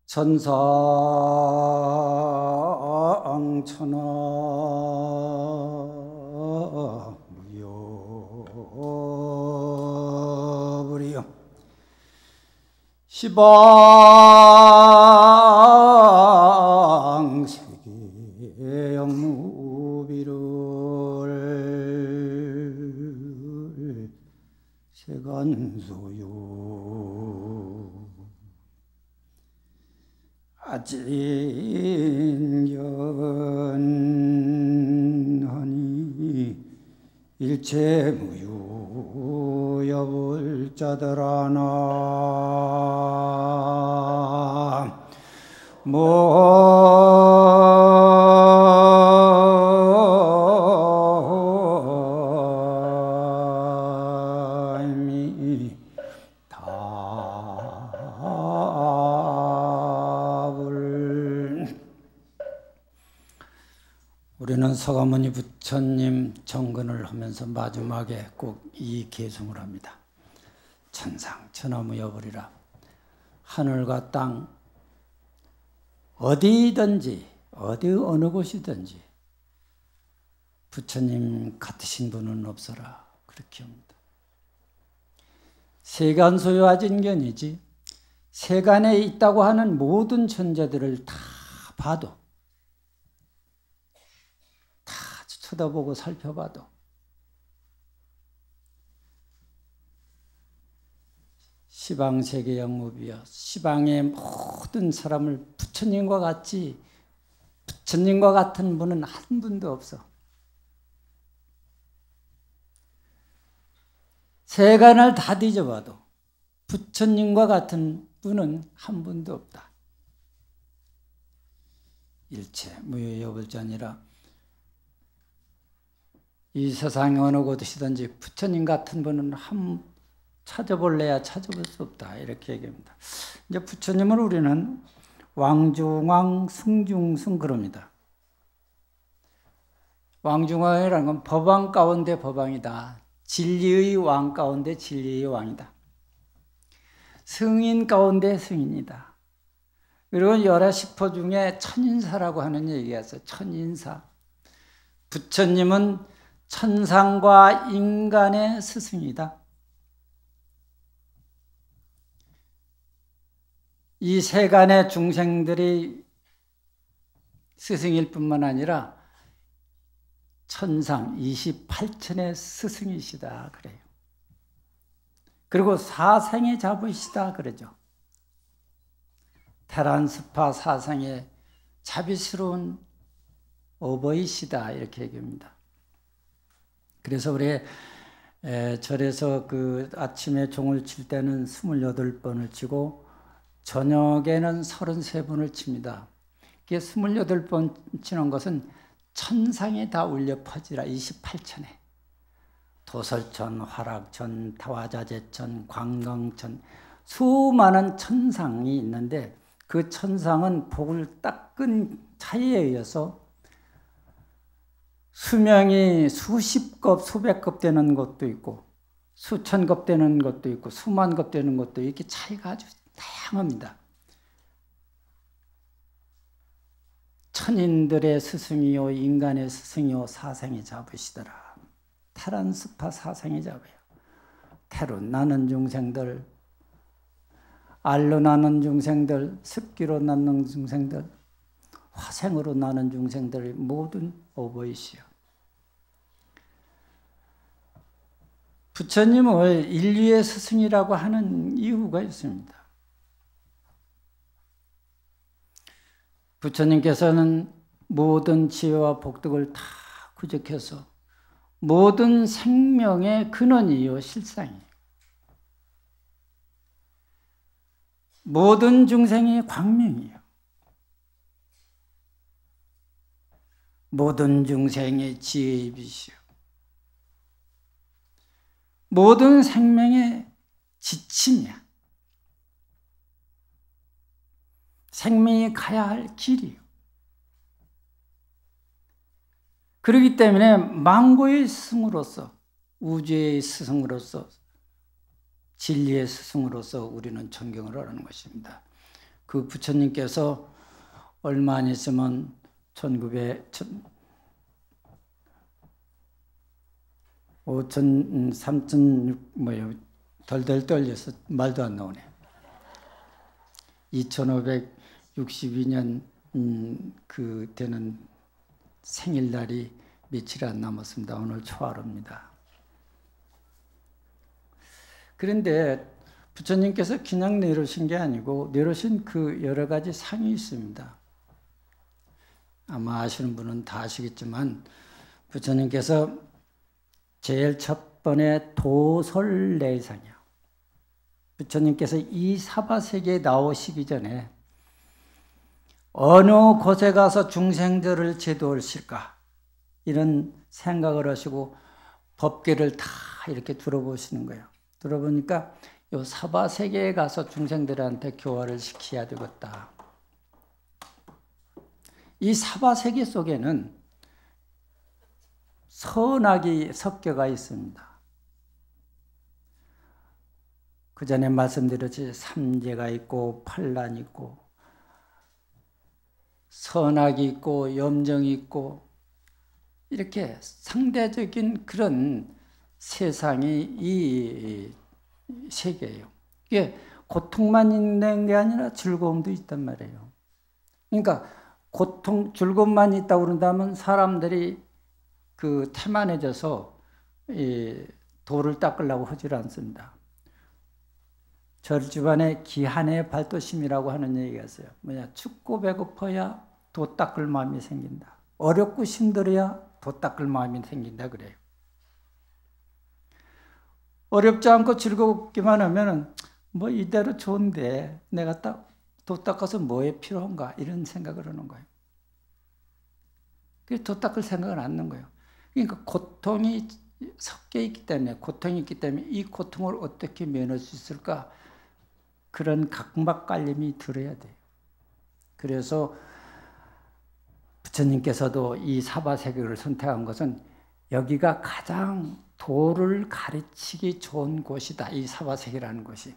천상천하 무여불이여 시방세계 영무비를 세간소요 아진견하니 일체무유 여불자들아나 우리는 서가모니 부처님 정근을 하면서 마지막에 꼭 이 개송을 합니다. 천상천하무여불이라. 하늘과 땅 어디든지 어느 곳이든지 부처님 같으신 분은 없어라. 그렇게 합니다. 세간소요 아진견이지 세간에 있다고 하는 모든 존재들을 다 봐도 쳐다보고 살펴봐도 시방세계 영무비여 시방의 모든 사람을 부처님과 같이 부처님과 같은 분은 한 분도 없어. 세간을 다 뒤져봐도 부처님과 같은 분은 한 분도 없다. 일체 무여여불자니라. 이 세상에 어느 곳이든지 부처님 같은 분은 찾아볼래야 찾아볼 수 없다. 이렇게 얘기합니다. 이제 부처님을 우리는 왕중왕 승중승 그럽니다. 왕중왕이라는 건 법왕 가운데 법왕이다. 진리의 왕 가운데 진리의 왕이다. 승인 가운데 승인이다. 그리고 열애식포 중에 천인사라고 하는 얘기가 있어요. 천인사. 부처님은 천상과 인간의 스승이다. 이 세간의 중생들이 스승일 뿐만 아니라 천상 28천의 스승이시다 그래요. 그리고 사생의 자부이시다 그러죠. 테란스파 사생의 자비스러운 어버이시다 이렇게 얘기합니다. 그래서 우리 절에서 그 아침에 종을 칠 때는 28번을 치고 저녁에는 33번을 칩니다. 이게 28번 치는 것은 천상에 다 울려 퍼지라. 28천에 도설천, 화락천, 타화자재천, 광강천 수많은 천상이 있는데 그 천상은 복을 닦은 차이에 의해서 수명이 수십 급, 수백 급 되는 것도 있고 수천 급 되는 것도 있고 수만 급 되는 것도 이렇게 차이가 아주 다양합니다. 천인들의 스승이요 인간의 스승이요 사생이 잡으시더라. 테란스파 사생이 잡아요. 태로 나는 중생들, 알로 나는 중생들, 습기로 나는 중생들, 화생으로 나는 중생들의 모든 어버이시여. 부처님을 인류의 스승이라고 하는 이유가 있습니다. 부처님께서는 모든 지혜와 복덕을 다 구적해서 모든 생명의 근원이요 실상이에요. 모든 중생의 광명이에요. 모든 중생의 지혜의 빛이요. 모든 생명의 지침이야. 생명이 가야 할 길이요. 그렇기 때문에 만고의 스승으로서, 우주의 스승으로서, 진리의 스승으로서 우리는 존경을 하는 것입니다. 그 부처님께서 얼마 안 있으면 5천, 3천, 뭐요, 덜덜 떨려서 말도 안 나오네. 2562년 그 되는 생일날이 며칠 안 남았습니다. 오늘 초하루입니다. 그런데 부처님께서 그냥 내려오신 게 아니고 내려오신 그 여러 가지 상이 있습니다. 아마 아시는 분은 다 아시겠지만 부처님께서 제일 첫 번에 도솔내상이요. 부처님께서 이 사바세계에 나오시기 전에 어느 곳에 가서 중생들을 제도하실까 이런 생각을 하시고 법계를 다 이렇게 들어보시는 거예요. 들어보니까 이 사바세계에 가서 중생들한테 교화를 시켜야 되겠다. 이 사바세계 속에는 선악이 섞여가 있습니다. 그 전에 말씀드렸지 삼재가 있고 판란이 있고 선악이 있고 염정이 있고 이렇게 상대적인 그런 세상이 이 세계예요. 이게 고통만 있는 게 아니라 즐거움도 있단 말이에요. 그러니까 즐거움만 있다고 그런다면 사람들이 그 태만해져서 이 도를 닦으려고 하질 않습니다. 절집안에 기한의 발도심이라고 하는 얘기가 있어요. 뭐냐, 춥고 배고파야 도 닦을 마음이 생긴다. 어렵고 힘들어야 도 닦을 마음이 생긴다 그래요. 어렵지 않고 즐겁기만 하면은 뭐 이대로 좋은데 내가 도 닦아서 뭐에 필요한가 이런 생각을 하는 거예요. 그래서 도 닦을 생각은 안 하는 거예요. 그러니까 고통이 섞여 있기 때문에 고통이 있기 때문에 이 고통을 어떻게 면할 수 있을까 그런 각막깔림이 들어야 돼요. 그래서 부처님께서도 이 사바세계를 선택한 것은 여기가 가장 도를 가르치기 좋은 곳이다. 이 사바세계라는 곳이.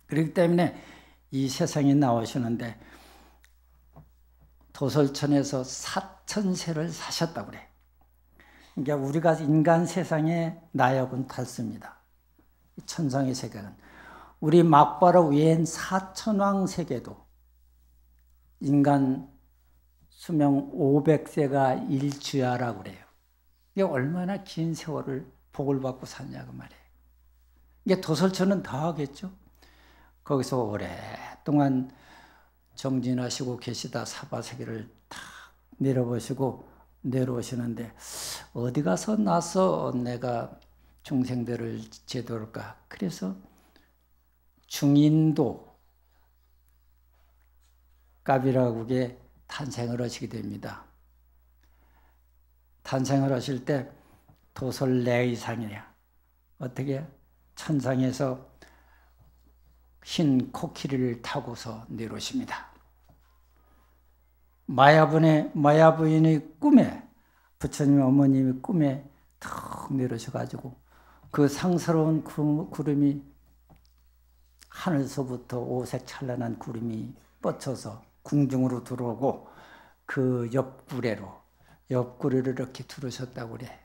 그렇기 때문에 이 세상에 나오시는데 도솔천에서 4,000세를 사셨다고 그래. 그러니까 우리가 인간 세상에 나약은 탔습니다. 천상의 세계는. 우리 막바로 외엔 4천왕 세계도 인간 수명 500세가 일주야라고 그래요. 이게 얼마나 긴 세월을 복을 받고 사냐고 말이에요. 이게 도솔천은 더 하겠죠. 거기서 오랫동안 정진하시고 계시다 사바세계를 탁 내려오시는데 어디 가서 나서 내가 중생들을 제도할까? 그래서 중인도 갑이라국에 탄생을 하시게 됩니다. 탄생을 하실 때 도솔내의상이야. 어떻게? 천상에서 흰 코끼리를 타고서 내려오십니다. 마야부인의 꿈에 부처님 어머님의 꿈에 턱 내려오셔가지고 그 상스러운 구름이 하늘서부터 오색 찬란한 구름이 뻗쳐서 궁중으로 들어오고 그 옆구리로 이렇게 들으셨다고 그래.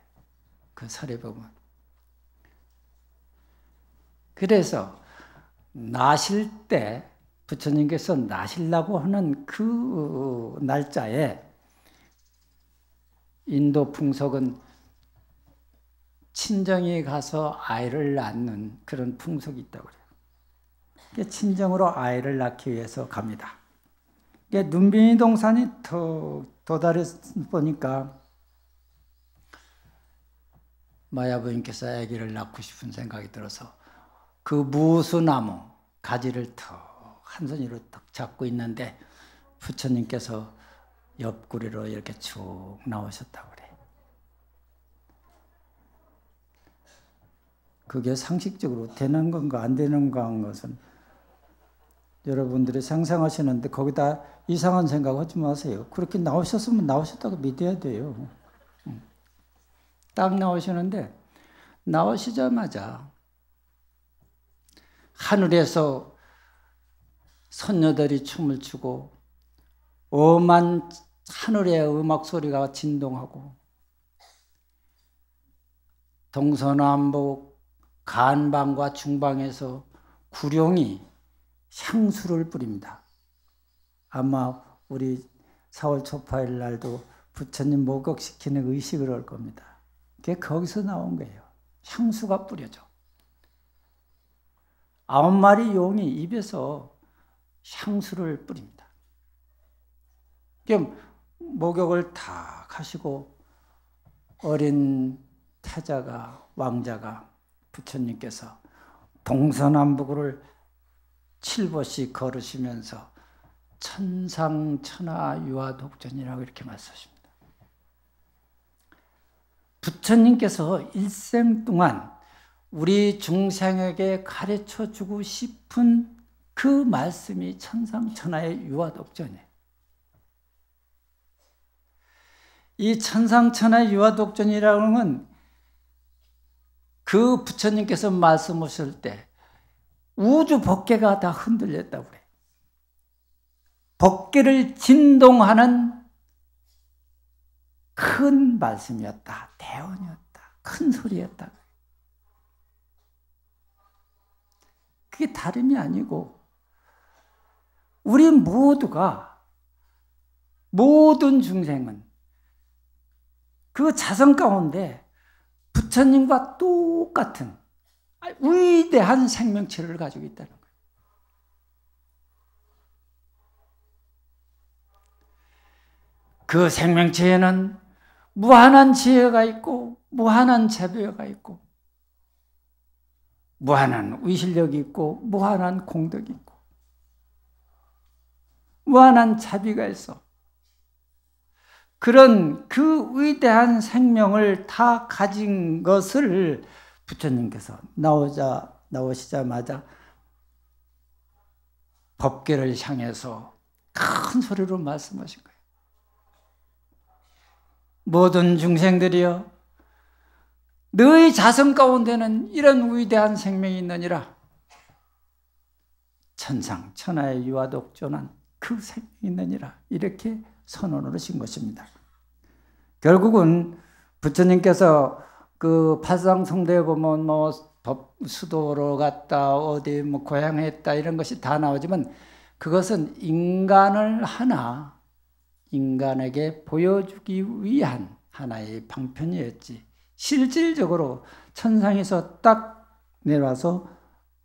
그 설에 보면. 그래서 나실 때 부처님께서 나시려고 하는 그 날짜에 인도 풍속은 친정에 가서 아이를 낳는 그런 풍속이 있다고 그래요. 친정으로 아이를 낳기 위해서 갑니다. 눈빈이 동산이 도달해 보니까 마야부인께서 아기를 낳고 싶은 생각이 들어서 그 무수나무 가지를 한 손으로 딱 잡고 있는데 부처님께서 옆구리로 이렇게 쭉 나오셨다고 그래. 그게 상식적으로 되는 건가 안 되는 건가 하는 것은 여러분들이 상상하시는데 거기다 이상한 생각하지 마세요. 그렇게 나오셨으면 나오셨다고 믿어야 돼요. 딱 나오시는데 나오시자마자 하늘에서 선녀들이 춤을 추고 엄한 하늘의 음악 소리가 진동하고 동서남북 간방과 중방에서 구룡이 향수를 뿌립니다. 아마 우리 4월 초파일 날도 부처님 목욕시키는 의식을 할 겁니다. 그게 거기서 나온 거예요. 향수가 뿌려져. 9마리 용이 입에서 향수를 뿌립니다. 그럼 목욕을 다 하시고 어린 태자가 왕자가 부처님께서 동서남북을 7보씩 걸으시면서 천상천하 유화독전이라고 이렇게 말씀하십니다. 부처님께서 일생 동안 우리 중생에게 가르쳐주고 싶은 그 말씀이 천상천하의 유화독전이에요. 이 천상천하의 유화독전이라는 건 그 부처님께서 말씀하실 때 우주 법계가 다 흔들렸다고 그래요. 법계를 진동하는 큰 말씀이었다. 대언이었다. 큰 소리였다. 그게 다름이 아니고 우리 모두가 모든 중생은 그 자성 가운데 부처님과 똑같은 위대한 생명체를 가지고 있다는 거예요. 그 생명체에는 무한한 지혜가 있고 무한한 재배가 있고 무한한 위실력이 있고 무한한 공덕이 있고 무한한 자비가 있어. 그런 그 위대한 생명을 다 가진 것을 부처님께서 나오시자마자 법계를 향해서 큰 소리로 말씀하신 거예요. 모든 중생들이여, 너희 자성 가운데는 이런 위대한 생명이 있느니라. 천상 천하의 유화독존한 그 생명이 있느니라. 이렇게 선언을 하신 것입니다. 결국은 부처님께서 그 파상성대에 보면 수도로 갔다 어디 고향했다 이런 것이 다 나오지만 그것은 인간을 하나 인간에게 보여주기 위한 하나의 방편이었지, 실질적으로 천상에서 딱 내려와서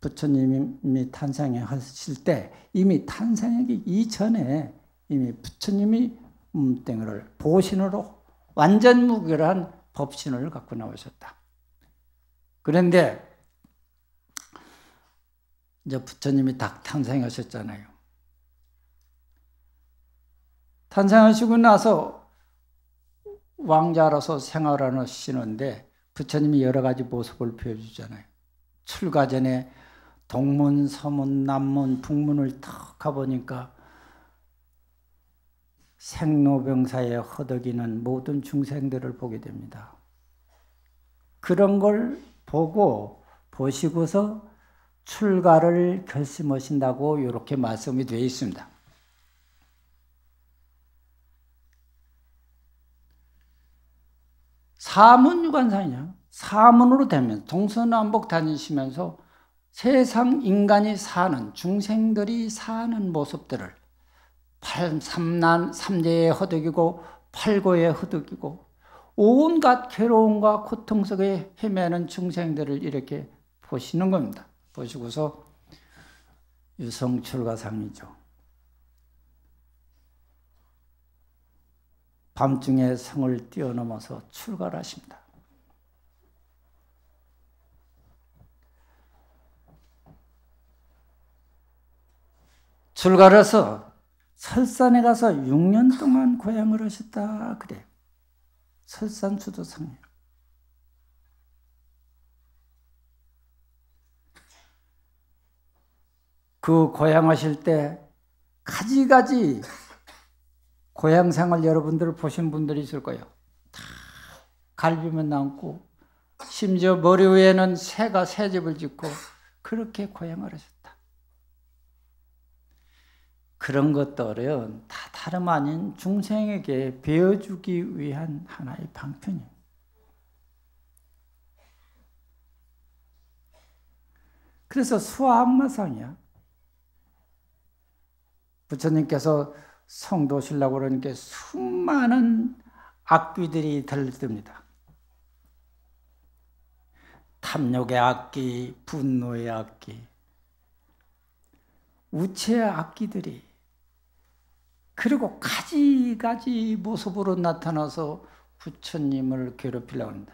부처님이 탄생하실 때 이미 탄생하기 이전에 이미 부처님이 땡을 보신으로 완전 무결한 법신을 갖고 나오셨다. 그런데 이제 부처님이 딱 탄생하셨잖아요. 탄생하시고 나서 왕자로서 생활하시는데 부처님이 여러 가지 모습을 보여주잖아요. 출가 전에 동문, 서문, 남문, 북문을 탁 가보니까 생로병사에 허덕이는 모든 중생들을 보게 됩니다. 그런 걸 보시고서 출가를 결심하신다고 이렇게 말씀이 되어 있습니다. 사문유관상이냐? 사문으로 되면 동서남북 다니시면서 세상 인간이 사는, 중생들이 사는 모습들을 삼재에 허덕이고 팔고에 허덕이고 온갖 괴로움과 고통 속에 헤매는 중생들을 이렇게 보시는 겁니다. 보시고서 유성출가상이죠. 밤중에 성을 뛰어넘어서 출가를 하십니다. 출가를 해서 설산에 가서 6년 동안 고향을 하셨다 그래요. 설산수도상이에요. 그 고향하실 때 가지가지 고향생활 여러분들 보신 분들이 있을 거예요. 다 갈비만 남고 심지어 머리 위에는 새가 새집을 짓고 그렇게 고향을 하셨다. 그런 것들은 다 다름 아닌 중생에게 배워주기 위한 하나의 방편이에요. 그래서 수화합마상이야. 부처님께서 성도 시려고 그러니까 수많은 악귀들이 들듭니다. 탐욕의 악귀, 분노의 악귀, 우체의 악귀들이, 그리고 가지가지 모습으로 나타나서 부처님을 괴롭히려고 합니다.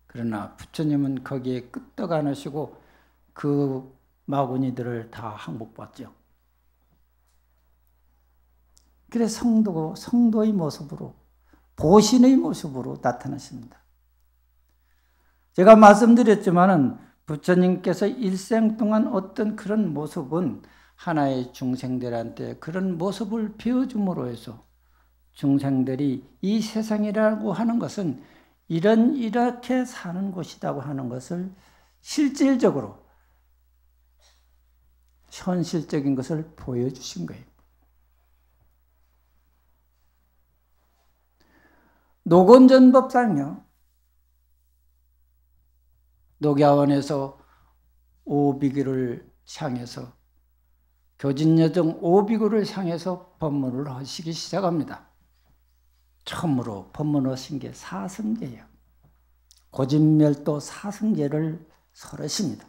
그러나 부처님은 거기에 끄떡 안 하시고 그 마구니들을 다 항복받죠. 그래서 성도의 모습으로, 보신의 모습으로 나타나십니다. 제가 말씀드렸지만은 부처님께서 일생 동안 어떤 그런 모습은 하나의 중생들한테 그런 모습을 비워줌으로 해서 중생들이 이 세상이라고 하는 것은 이렇게 사는 곳이라고 하는 것을 실질적으로, 현실적인 것을 보여주신 거예요. 노곤전법상요, 녹야원에서 오비구를 향해서, 교진여정 오비구를 향해서 법문을 하시기 시작합니다. 처음으로 법문하신 게 사성제예요. 고진멸도 사성제를 설하십니다.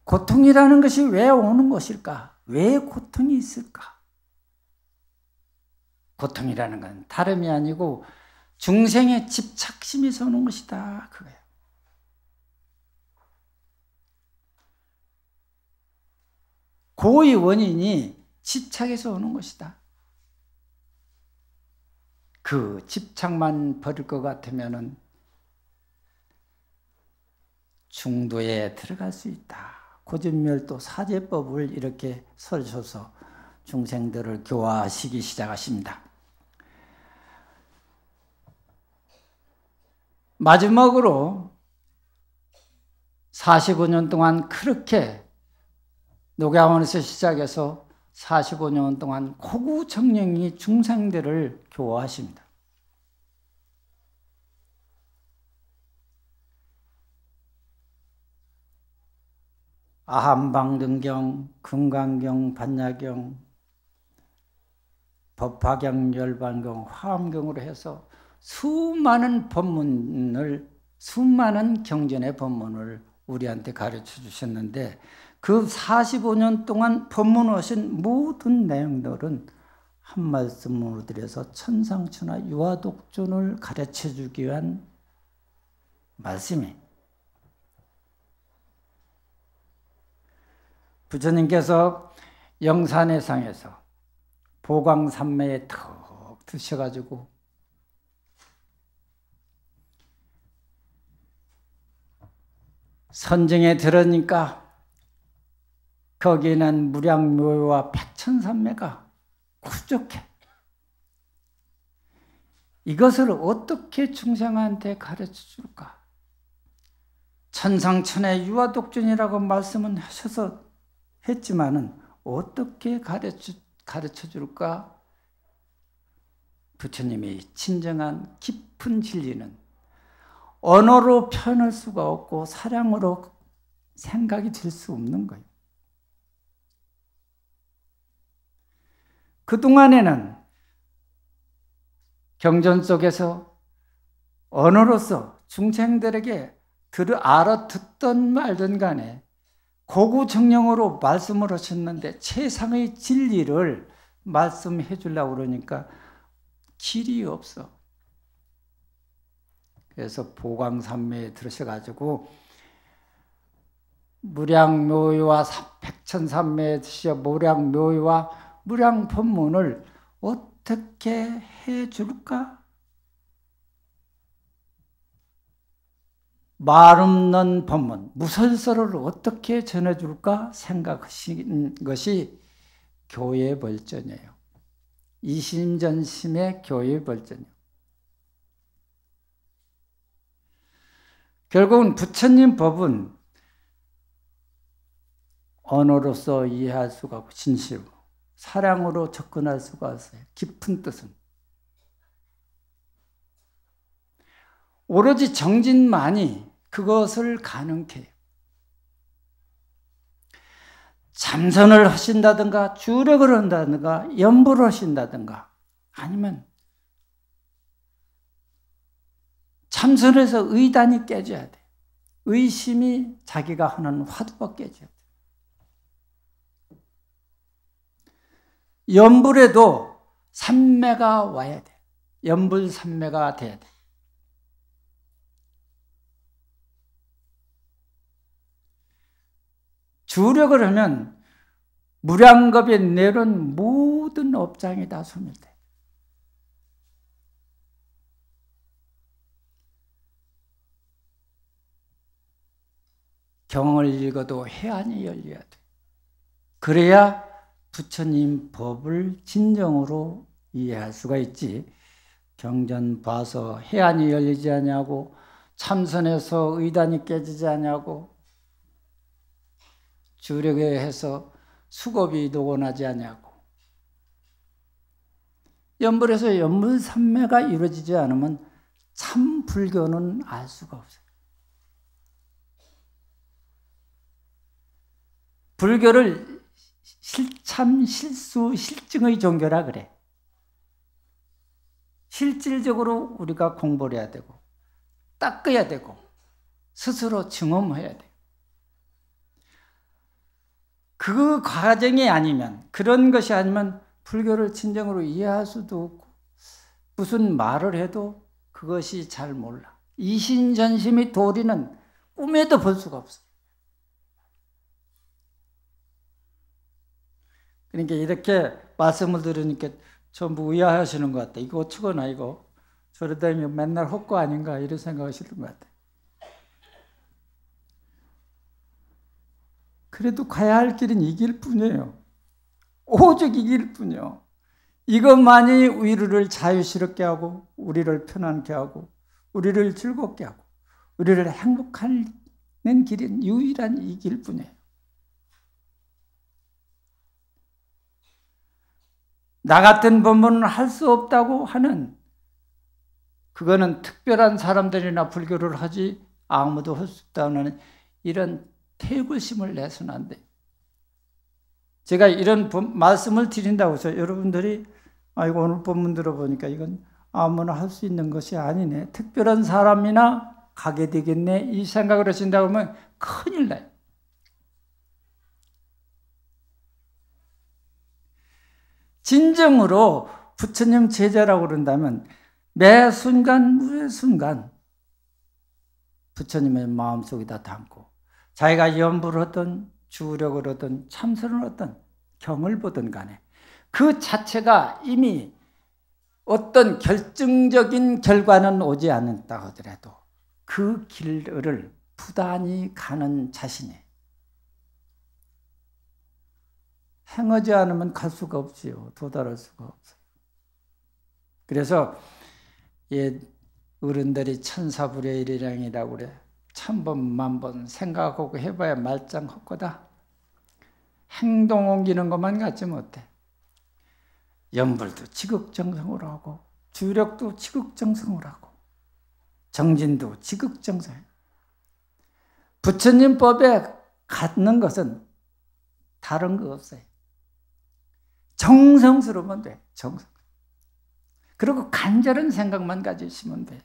고통이라는 것이 왜 오는 것일까? 왜 고통이 있을까? 고통이라는 건 다름이 아니고 중생의 집착심에서 오는 것이다, 그거예요. 고의 원인이 집착에서 오는 것이다. 그 집착만 버릴 것 같으면은 중도에 들어갈 수 있다. 고진멸도 사제법을 이렇게 설셔서 중생들을 교화하시기 시작하십니다. 마지막으로 45년 동안 그렇게 녹야원에서 시작해서 45년 동안 고구청령이 중생들을 교화하십니다. 아함방등경, 금강경, 반야경, 법화경, 열반경, 화엄경으로 해서 수많은 법문을, 수많은 경전의 법문을 우리한테 가르쳐 주셨는데, 그 45년 동안 법문하신 모든 내용들은 한 말씀으로 드려서 천상천하 유아독존을 가르쳐 주기 위한 말씀이, 부처님께서 영산의 상에서 보광산매에 턱 드셔가지고 선정에 들으니까 거기에는 무량묘와 백천산매가 부족해. 이것을 어떻게 중생한테 가르쳐 줄까? 천상천의 유아독존이라고 말씀은 하셔서 했지만은 어떻게 가르쳐 줄까? 부처님이 진정한 깊은 진리는 언어로 표현할 수가 없고 사량으로 생각이 될 수 없는 거예요. 그동안에는 경전 속에서 언어로서 중생들에게 알아듣던 말든 간에 고구정령으로 말씀을 하셨는데 최상의 진리를 말씀해 주려고 그러니까 길이 없어. 그래서 보광산매에 들으셔가지고 무량묘의와 백천산매에 드셔 무량묘의와 무량법문을 어떻게 해줄까? 말 없는 법문, 무설설을 어떻게 전해줄까 생각하신 것이 교회 벌전이에요. 이심전심의 교회 벌전이에요. 결국은 부처님 법은 언어로서 이해할 수가 없고 진실로 사랑으로 접근할 수가 없어요. 깊은 뜻은. 오로지 정진만이 그것을 가능케 해요. 참선을 하신다든가 주력을 한다든가 연불을 하신다든가 아니면 참선에서 의단이 깨져야 돼. 의심이 자기가 하는 화두가 깨져야 돼. 연불에도 삼매가 와야 돼. 연불 삼매가 돼야 돼. 주력을 하면 무량겁에 내려온 모든 업장이 다 소멸돼. 경을 읽어도 해안이 열려야 돼. 그래야 부처님 법을 진정으로 이해할 수가 있지. 경전 봐서 해안이 열리지 않냐고, 참선해서 의단이 깨지지 않냐고, 주력에 해서 수겁이 녹아나지 않냐고. 연불에서 연불삼매가 이루어지지 않으면 참 불교는 알 수가 없어요. 불교를 참 실수 실증의 종교라 그래. 실질적으로 우리가 공부를 해야 되고 닦아야 되고 스스로 증험해야 돼. 그 과정이 아니면, 그런 것이 아니면 불교를 진정으로 이해할 수도 없고 무슨 말을 해도 그것이 잘 몰라. 이신전심의 도리는 꿈에도 볼 수가 없어. 그러니까 이렇게 말씀을 들으니까 전부 의아하시는 것 같아. 이거 어쩌거나 이거 저러다 맨날 헛거 아닌가 이런 생각하시는 것 같아. 그래도 가야 할 길은 이 길뿐이에요. 오직 이 길뿐이요. 이것만이 우리를 자유스럽게 하고 우리를 편안케 하고 우리를 즐겁게 하고 우리를 행복하는 길은 유일한 이 길뿐이에요. 나 같은 법문은 할 수 없다고 하는, 그거는 특별한 사람들이나 불교를 하지 아무도 할 수 없다는 이런 태굴심을 내서는 안 돼. 제가 이런 말씀을 드린다고 해서 여러분들이 아이고 오늘 법문 들어보니까 이건 아무나 할 수 있는 것이 아니네, 특별한 사람이나 가게 되겠네, 이 생각을 하신다고 하면 큰일 나요. 진정으로 부처님 제자라고 그런다면 매 순간 매 순간 부처님의 마음속에다 담고 자기가 연불을 하든 주력을 하든 참선을 하든 경을 보든 간에 그 자체가 이미 어떤 결정적인 결과는 오지 않았다 하더라도 그 길을 부단히 가는 자신이 행하지 않으면 갈 수가 없지요. 도달할 수가 없어요. 그래서 어른들이 천사불의 일이량이라고 그래. 천번 만번 생각하고 해봐야 말짱 헛거다. 행동 옮기는 것만 갖지 못해. 연불도 지극정성으로 하고 주력도 지극정성으로 하고 정진도 지극정성해. 부처님 법에 갖는 것은 다른 거 없어요. 정성스러우면 돼. 정성. 그리고 간절한 생각만 가지시면 돼.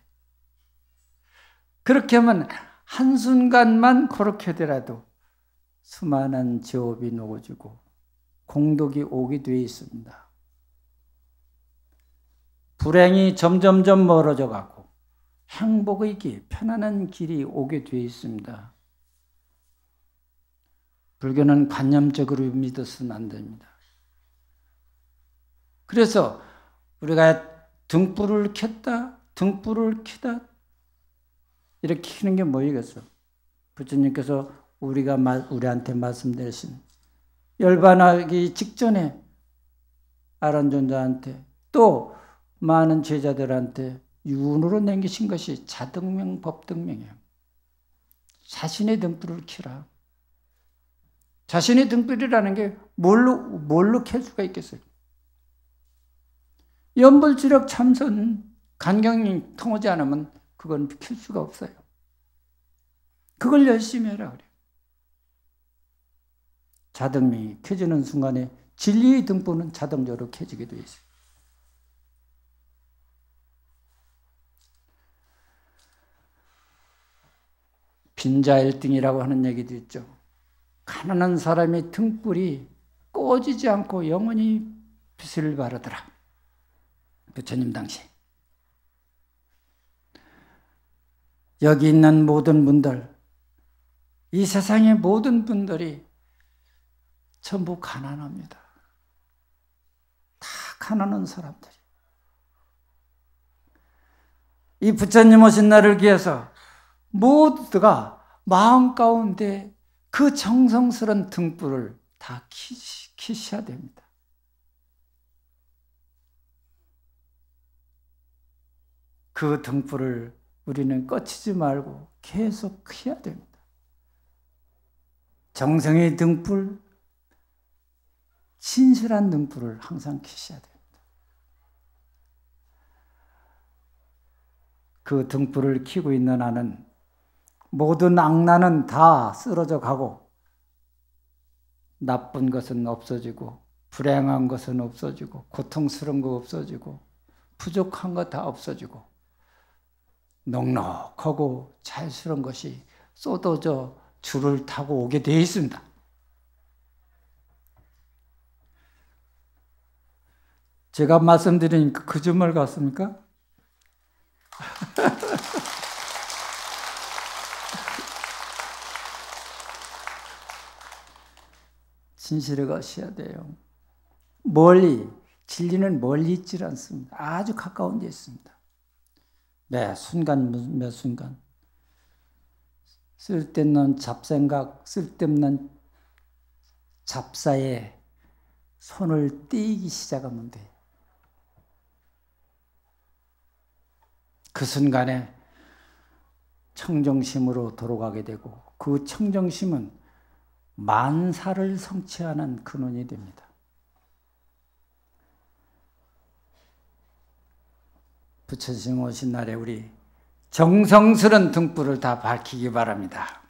그렇게 하면 한순간만 그렇게 하더라도 수많은 죄업이 녹아지고 공덕이 오게 되어 있습니다. 불행이 점점점 멀어져 가고 행복의 길, 편안한 길이 오게 되어 있습니다. 불교는 관념적으로 믿어서는 안 됩니다. 그래서 우리가 등불을 켰다, 등불을 켜다 이렇게 켜는 게 뭐이겠어? 부처님께서 우리한테 말씀드리신 열반하기 직전에 아란존자한테 또 많은 제자들한테 윤으로 남기신 것이 자등명, 법등명이에요. 자신의 등불을 켜라. 자신의 등불이라는 게 뭘로 켤 수가 있겠어요? 연불주력 참선 간경이 통하지 않으면 그건 켤 수가 없어요. 그걸 열심히 해라 그래요. 자등이 켜지는 순간에 진리의 등불은 자동적으로 켜지게 되어 있어요. 빈자일등이라고 하는 얘기도 있죠. 가난한 사람의 등불이 꺼지지 않고 영원히 빛을 발하더라. 부처님 당시. 여기 있는 모든 분들, 이 세상의 모든 분들이 전부 가난합니다. 다 가난한 사람들이. 이 부처님 오신 날을 기해서 모두가 마음 가운데 그 정성스러운 등불을 다 켜셔야 됩니다. 그 등불을 우리는 꺼치지 말고 계속 켜야 됩니다. 정성의 등불, 진실한 등불을 항상 켜셔야 됩니다. 그 등불을 켜고 있는 한은 모든 악난은 다 쓰러져 가고 나쁜 것은 없어지고 불행한 것은 없어지고 고통스러운 거 없어지고 부족한 거 다 없어지고 넉넉하고 자유스러운 것이 쏟아져 줄을 타고 오게 되어 있습니다. 제가 말씀드리니까 거짓말 같습니까? 진실에 가셔야 돼요. 멀리, 진리는 멀리 있지 않습니다. 아주 가까운 데 있습니다. 매 순간, 매 순간. 쓸데없는 잡생각, 쓸데없는 잡사에 손을 떼기 시작하면 돼요. 그 순간에 청정심으로 돌아가게 되고 그 청정심은 만사를 성취하는 근원이 됩니다. 부처님 오신 날에 우리 정성스러운 등불을 다 밝히기 바랍니다.